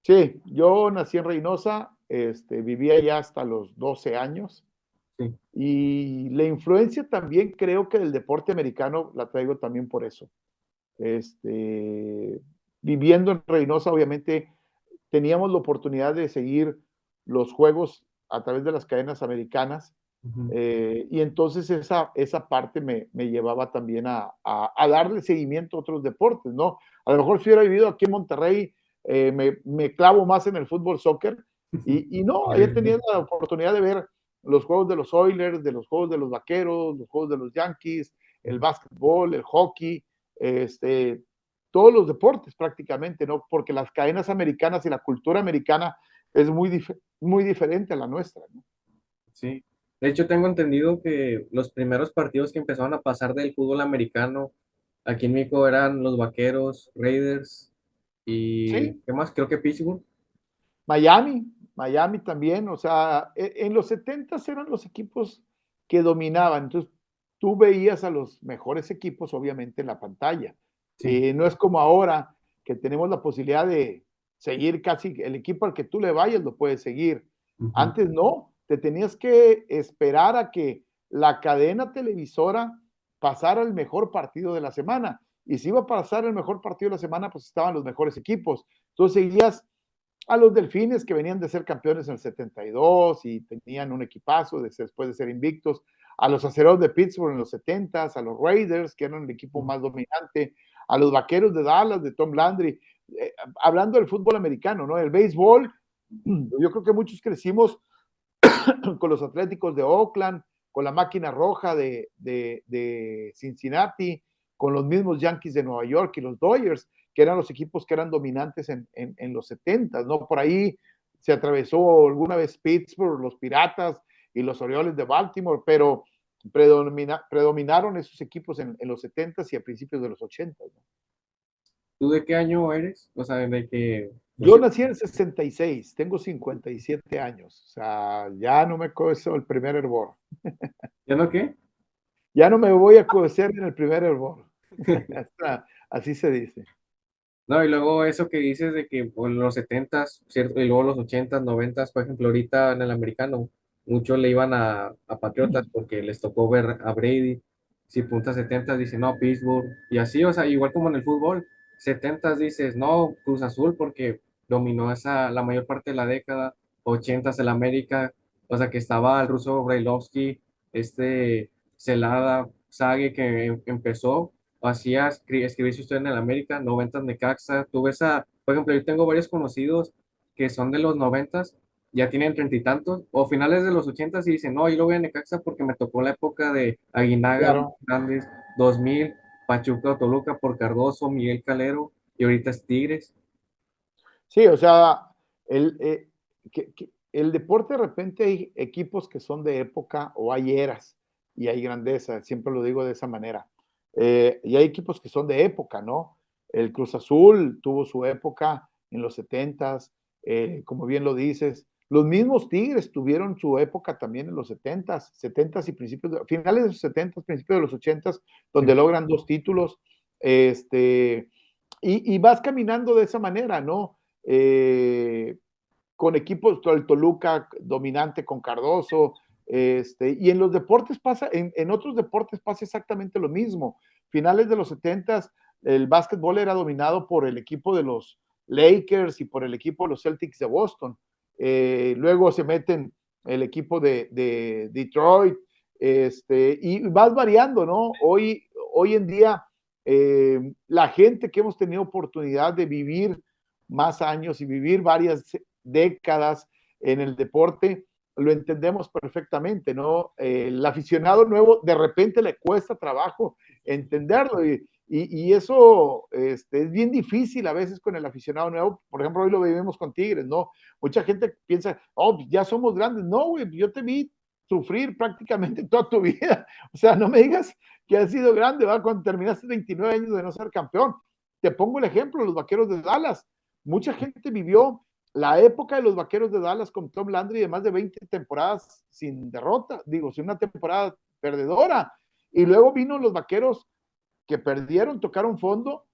Sí, yo nací en Reynosa, viví allá hasta los 12 años Sí. y la influencia también creo que del deporte americano la traigo también por eso. Este, Viviendo en Reynosa, obviamente teníamos la oportunidad de seguir los juegos a través de las cadenas americanas Ujú. y entonces esa parte me llevaba también a darle seguimiento a otros deportes, ¿no? A lo mejor si hubiera vivido aquí en Monterrey, me clavo más en el fútbol, soccer, y no, Lo ahí tenía mismo. la oportunidad de ver los juegos de los Oilers, de los juegos de los Vaqueros, los juegos de los Yankees, el básquetbol, el hockey, este, todos los deportes prácticamente, ¿no? Porque las cadenas americanas y la cultura americana es muy diferente a la nuestra, ¿no? Sí. De hecho, tengo entendido que los primeros partidos que empezaron a pasar del fútbol americano aquí en México eran los Vaqueros, Raiders y Sí, ¿qué más? Creo que Pittsburgh. Miami, Miami también, o sea, en los 70 eran los equipos que dominaban, entonces tú veías a los mejores equipos obviamente en la pantalla. Sí. No es como ahora que tenemos la posibilidad de seguir casi el equipo al que tú le vayas lo puedes seguir. Ujú. Antes no, te tenías que esperar a que la cadena televisora pasara el mejor partido de la semana. Y si iba a pasar el mejor partido de la semana, pues estaban los mejores equipos. Entonces seguías a los Delfines que venían de ser campeones en el 72 y tenían un equipazo después de ser invictos, a los Acereros de Pittsburgh en los 70, a los Raiders que eran el equipo más dominante, a los Vaqueros de Dallas de Tom Landry, hablando del fútbol americano, ¿no? El béisbol, yo creo que muchos crecimos con los Atléticos de Oakland, con la máquina roja de Cincinnati, con los mismos Yankees de Nueva York y los Dodgers, que eran los equipos que eran dominantes en los 70, ¿no? Por ahí se atravesó alguna vez Pittsburgh, los Piratas y los Orioles de Baltimore, pero predominaron esos equipos en los 70 y a principios de los 80, ¿no? ¿Tú de qué año eres? O sea, de que Yo nací en el 66, tengo 57 años, o sea, ya no me coso el primer hervor. ¿ya no qué? Ya no me voy a cocer en el primer hervor. Así se dice. No, y luego eso que dices de que pues, en los setentas, ¿cierto? Y luego los ochentas, noventas, por ejemplo, ahorita en el americano, muchos le iban a Patriotas porque les tocó ver a Brady. Si punta setentas, dicen no, Pittsburgh. Y así, o sea, igual como en el fútbol, setentas dices no, Cruz Azul porque dominó esa la mayor parte de la década. Ochentas el América, o sea, que estaba el ruso Brailovsky, Celada, Sague que empezó hacía escribir su historia en el América, noventas Necaxa, tú ves por ejemplo, yo tengo varios conocidos que son de los noventas, ya tienen treinta y tantos, o finales de los ochentas y dicen, no, yo lo voy a Necaxa porque me tocó la época de Aguinaga, Claro. Hernández, 2000, Pachuca, Toluca por Cardoso, Miguel Calero, y ahorita es Tigres. Sí, o sea, el deporte de repente hay equipos que son de época o hay eras y hay grandeza, siempre lo digo de esa manera. Y hay equipos que son de época, ¿no? El Cruz Azul tuvo su época en los 70, como bien lo dices. Los mismos Tigres tuvieron su época también en los 70 y principios, finales de los 70, principios de los 80, Sí. donde logran dos títulos. Este, y vas caminando de esa manera, ¿no? eh, con equipos, el Toluca dominante con Cardoso, y en los deportes pasa, en otros deportes pasa exactamente lo mismo. Finales de los 70 el básquetbol era dominado por el equipo de los Lakers y por el equipo de los Celtics de Boston. Luego se meten el equipo de Detroit, y vas variando, ¿no? Hoy en día, la gente que hemos tenido oportunidad de vivir más años y vivir varias décadas en el deporte, lo entendemos perfectamente, ¿no? El aficionado nuevo de repente le cuesta trabajo entenderlo y eso es bien difícil a veces con el aficionado nuevo. Por ejemplo, hoy lo vivimos con Tigres, ¿no? Mucha gente piensa, oh, ya somos grandes. No, güey, yo te vi sufrir prácticamente toda tu vida. O sea, no me digas que has sido grande, ¿va? Cuando terminaste 29 años de no ser campeón. Te pongo el ejemplo, los Vaqueros de Dallas. Mucha gente vivió la época de los Vaqueros de Dallas con Tom Landry de más de 20 temporadas sin derrota, digo, sin una temporada perdedora. Y luego vino los Vaqueros que perdieron, tocaron fondo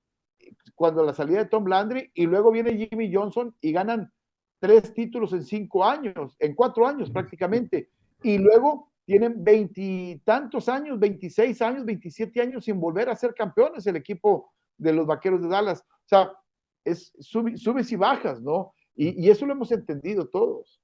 cuando la salida de Tom Landry, y luego viene Jimmy Johnson y ganan 3 títulos en 5 años, en 4 años prácticamente, y luego tienen 20 años, 26 años, 27 años sin volver a ser campeones el equipo de los Vaqueros de Dallas. O sea, es subes y bajas, ¿no? Y eso lo hemos entendido todos.